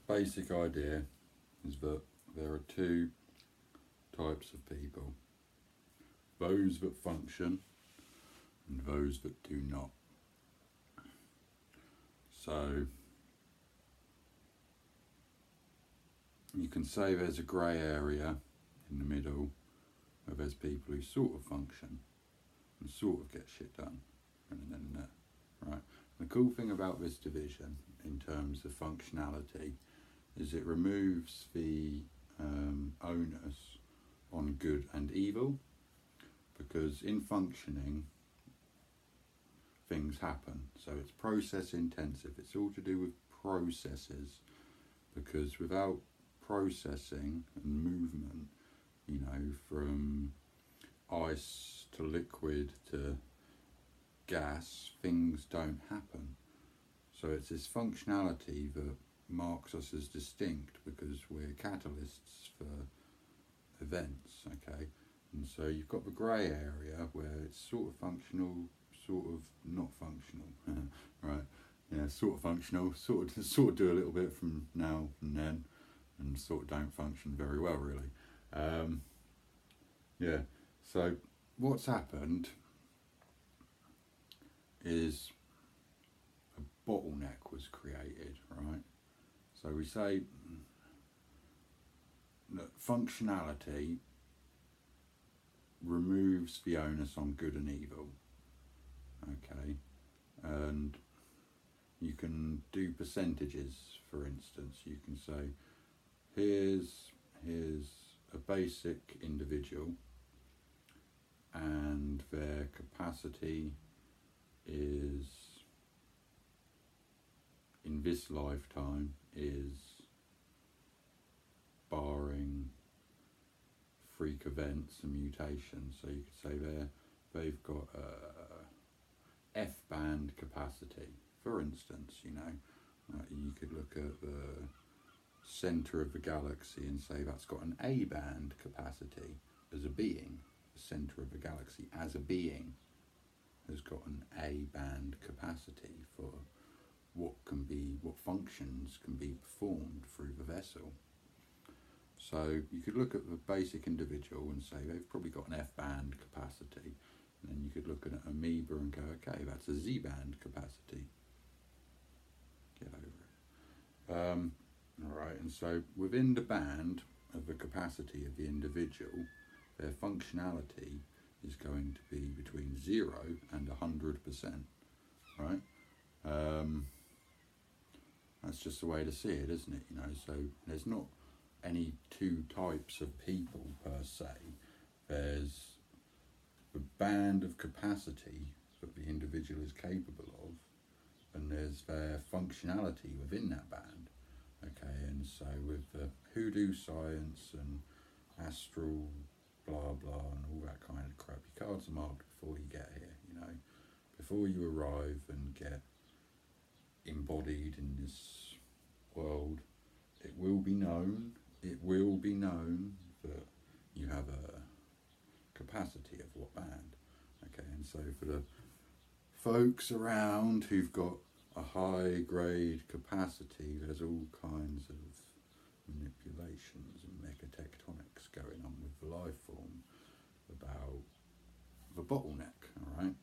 basic idea is that there are two types of people: those that function and those that do not. So you can say there's a grey area in the middle where there's people who sort of function and sort of get shit done, and then right. The cool thing about this division in terms of functionality is it removes the onus on good and evil, because in functioning things happen. So it's process intensive. It's all to do with processes, because without processing and movement, you know, from ice to liquid to gas, things don't happen. So it's this functionality that marks us as distinct, because we're catalysts for events, okay? And so you've got the grey area where it's sort of functional, sort of not functional, right? Yeah, sort of functional, sort of do a little bit from now and then, and sort of don't function very well, really. Yeah, so what's happened is a bottleneck was created, right? So we say that functionality removes the onus on good and evil, okay? And you can do percentages, for instance. You can say, here's a basic individual, and their capacity is, in this lifetime, is, barring freak events and mutations, so you could say they've got a F-band capacity, for instance, you know. You could look at the centre of the galaxy and say that's got an A-band capacity as a being. The centre of the galaxy as a being has got an A-band capacity for what functions can be performed through the vessel. So you could look at the basic individual and say they've probably got an F-band capacity, and then you could look at an amoeba and go, okay, that's a Z-band capacity. Get over it. Alright, and so within the band of the capacity of the individual, their functionality is going to be between 0 and 100%, right? That's just the way to see it, isn't it? You know, so there's not any two types of people per se. There's the band of capacity that the individual is capable of, and there's their functionality within that band. Okay, and so with the hoodoo science and astral blah blah and all that kind of crap, your cards are marked before you get here, you know, before you arrive and get embodied in this world. It will be known that you have a capacity of what band. Okay, and so for the folks around who've got a high grade capacity, there's all kinds of manipulations and megatectonics going on with the life form about the bottleneck, alright?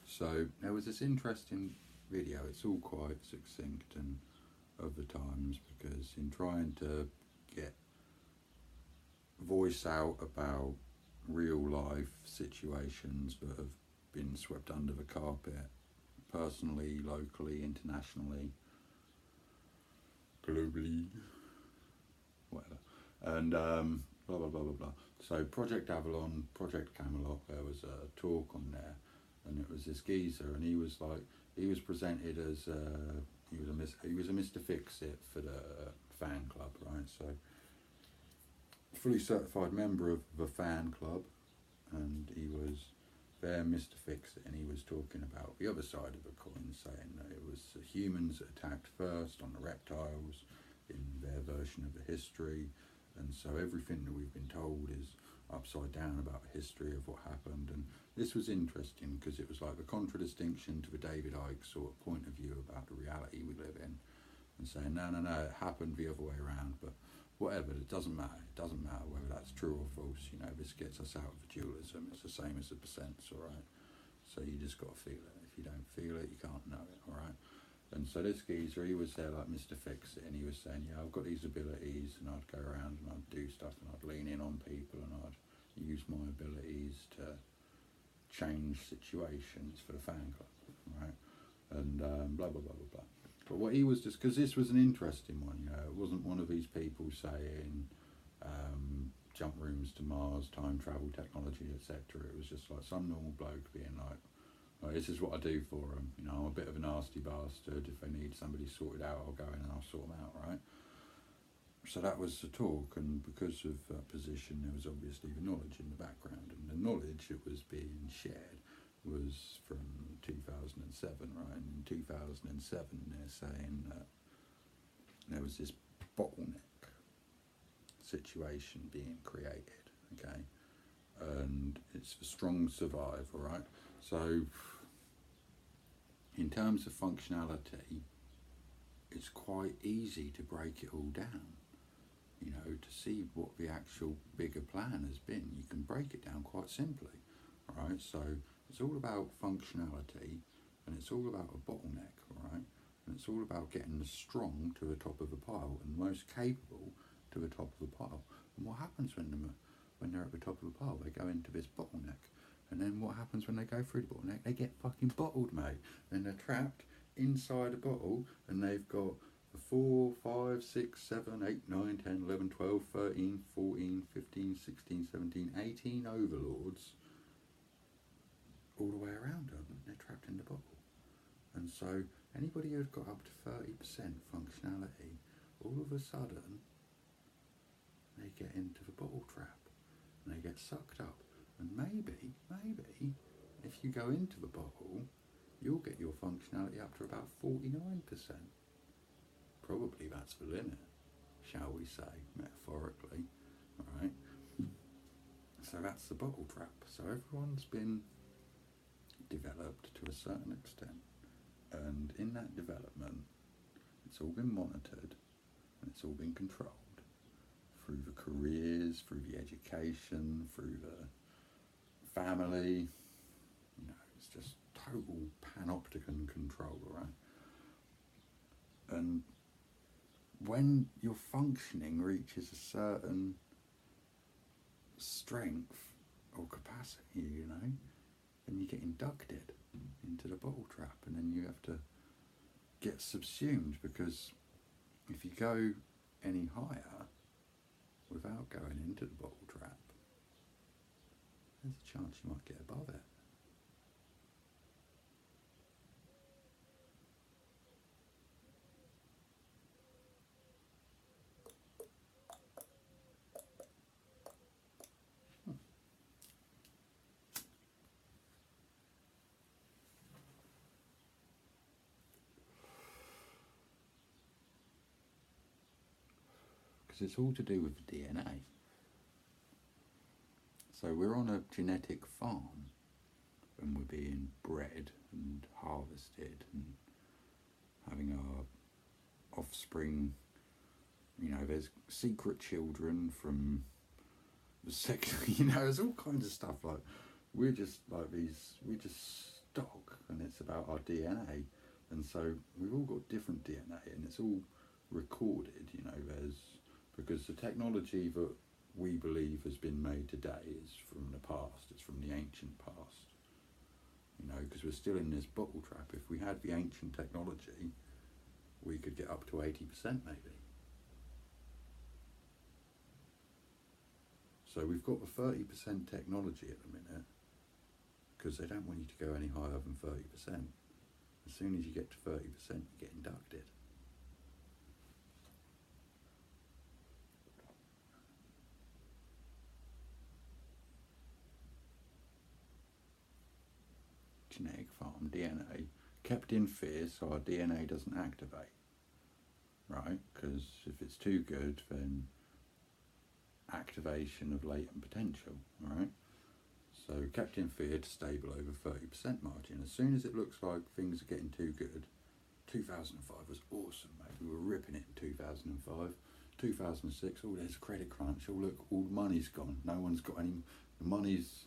So there was this interesting video. It's all quite succinct and of the times, because in trying to get voice out about real life situations that have been swept under the carpet, personally, locally, internationally, globally, whatever, and blah blah blah blah blah. So Project Avalon, Project Camelot, there was a talk on there, and it was this geezer, and he was presented as he was a Mr. Fix-It for the fan club, right? So fully certified member of the fan club, and he was their Mr. Fix-It, and he was talking about the other side of the coin, saying that it was the humans that attacked first on the reptiles in their version of the history, and so everything that we've been told is upside down about the history of what happened. And this was interesting because it was like the contradistinction to the David Icke sort of point of view about the reality we live in. and saying, no, no, no, it happened the other way around, but whatever, it doesn't matter. It doesn't matter whether that's true or false. You know, this gets us out of the dualism. It's the same as the percents, all right? So you just got to feel it. If you don't feel it, you can't know it, all right? And so this geezer, he was there like Mr. Fix-It, and he was saying, yeah, I've got these abilities, and I'd go around and I'd do stuff, and I'd lean in on people, and I'd use my abilities to change situations for the fan club, right? And blah, blah, blah, blah, blah. But what he was just, because this was an interesting one, you know, it wasn't one of these people saying jump rooms to Mars, time travel technology, etc. It was just like some normal bloke being like, oh, this is what I do for them. You know, I'm a bit of a nasty bastard. If they need somebody sorted out, I'll go in and I'll sort them out, right? So that was the talk, and because of that position, there was obviously the knowledge in the background, and the knowledge that was being shared was from 2007, right? And in 2007, they're saying that there was this bottleneck situation being created, okay? And it's the strong survive, all right? So, in terms of functionality, it's quite easy to break it all down. You know, to see what the actual bigger plan has been, you can break it down quite simply, right? So it's all about functionality, and it's all about a bottleneck, right? And it's all about getting the strong to the top of the pile and the most capable to the top of the pile. And what happens when they're at the top of the pile? They go into this bottleneck, and then what happens when they go through the bottleneck? They get fucking bottled, mate. And they're trapped inside a bottle, and they've got 4, 5, 6, 7, 8, 9, 10, 11, 12, 13, 14, 15, 16, 17, 18 overlords all the way around them. They're trapped in the bottle. And so anybody who's got up to 30% functionality, all of a sudden they get into the bottle trap and they get sucked up. And maybe, if you go into the bottle, you'll get your functionality up to about 49%. Probably that's the limit, shall we say, metaphorically, alright? So that's the bottle trap. So everyone's been developed to a certain extent, and in that development, it's all been monitored, and it's all been controlled through the careers, through the education, through the family. You know, it's just total panopticon control, right? And when your functioning reaches a certain strength or capacity, you know, then you get inducted into the bottle trap, and then you have to get subsumed, because if you go any higher without going into the bottle trap, there's a chance you might get above it. Because it's all to do with the DNA. So we're on a genetic farm, and we're being bred and harvested and having our offspring. You know, there's secret children from the sex, you know, there's all kinds of stuff. Like, we're just stock, and it's about our DNA. And so we've all got different DNA, and it's all recorded, you know, because the technology that we believe has been made today is from the past, it's from the ancient past. You know, because we're still in this bottle trap. If we had the ancient technology, we could get up to 80% maybe. So we've got the 30% technology at the minute, because they don't want you to go any higher than 30%. As soon as you get to 30%, you get inducted. Genetic farm, DNA, kept in fear so our DNA doesn't activate, right? Because if it's too good, then activation of latent potential, right? So kept in fear to stay below the 30% margin. As soon as it looks like things are getting too good, 2005 was awesome, mate. We were ripping it in 2005. 2006, oh, there's a credit crunch. Oh, look, all the money's gone. No one's got any. The money's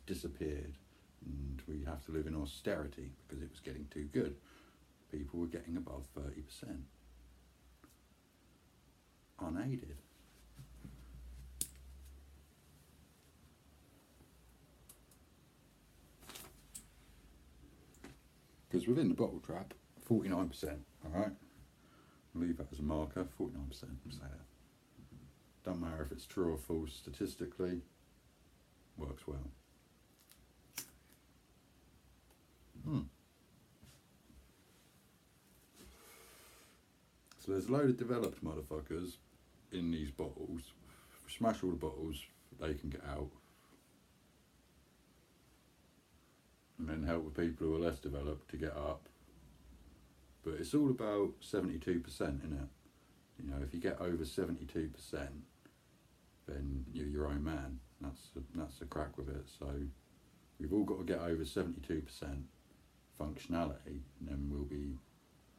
disappeared, and we have to live in austerity because it was getting too good. People were getting above 30%, unaided. Because within the bottle trap, 49%. All right. Leave that as a marker, 49%, say that. Don't matter if it's true or false, statistically, works well. So there's a load of developed motherfuckers in these bottles. Smash all the bottles, they can get out. And then help the people who are less developed to get up. But it's all about 72%, isn't it? You know, if you get over 72%, then you're your own man. That's the crack with it. So we've all got to get over 72% functionality, and then we'll be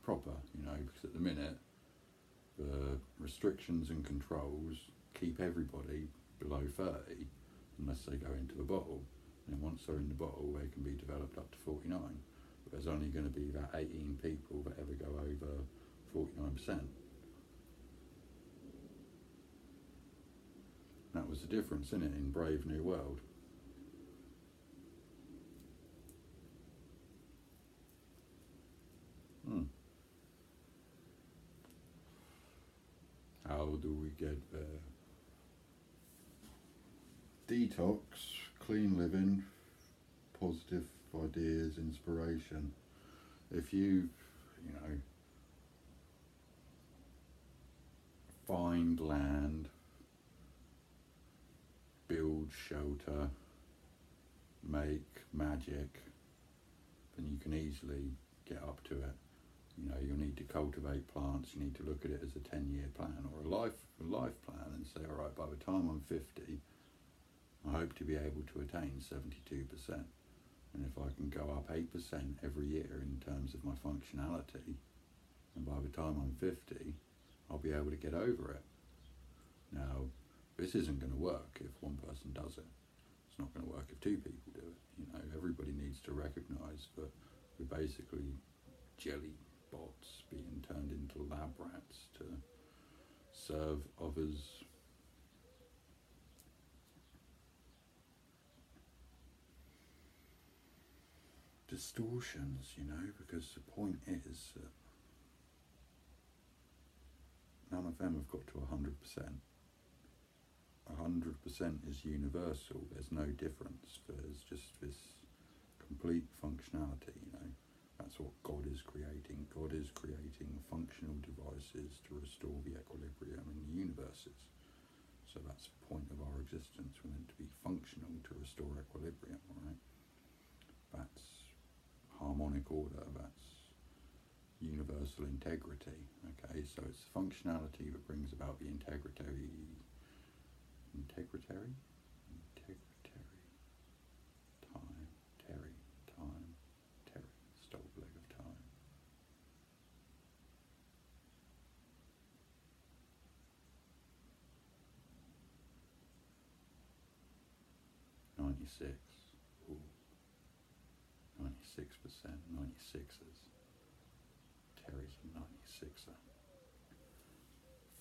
proper, you know, because at the minute, the restrictions and controls keep everybody below 30 unless they go into a bottle. And once they're in the bottle, they can be developed up to 49. But there's only going to be about 18 people that ever go over 49%. That was the difference, isn't it, in Brave New World? How do we get there? Detox, clean living, positive ideas, inspiration. If you know, find land, build shelter, make magic, then you can easily get up to it. You know, you'll need to cultivate plants, you need to look at it as a 10-year plan or a life plan and say, all right, by the time I'm 50, I hope to be able to attain 72%. And if I can go up 8% every year in terms of my functionality, and by the time I'm 50, I'll be able to get over it. Now, this isn't going to work if one person does it. It's not going to work if two people do it. You know, everybody needs to recognise that we're basically jelly bots being turned into lab rats to serve others. Distortions, you know, because the point is that none of them have got to 100%. 100% is universal, there's no difference, there's just this complete functionality, you know. That's what God is creating. God is creating functional devices to restore the equilibrium in the universes. So that's the point of our existence. We're meant to be functional to restore equilibrium, right? That's harmonic order, that's universal integrity, okay? So it's functionality that brings about the integrity, stole a leg of time. '96, ooh, 96%, 96ers. Terry's a 96er.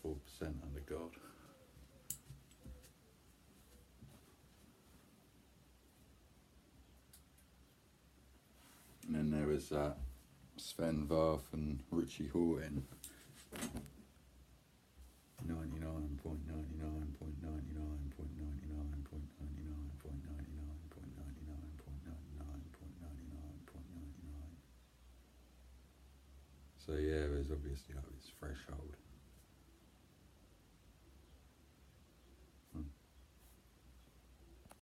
4% under God. And then there was Sven Varth and Richie Hawtin. 99.99.99.99.99.99.99.99. So yeah, there's obviously like this threshold.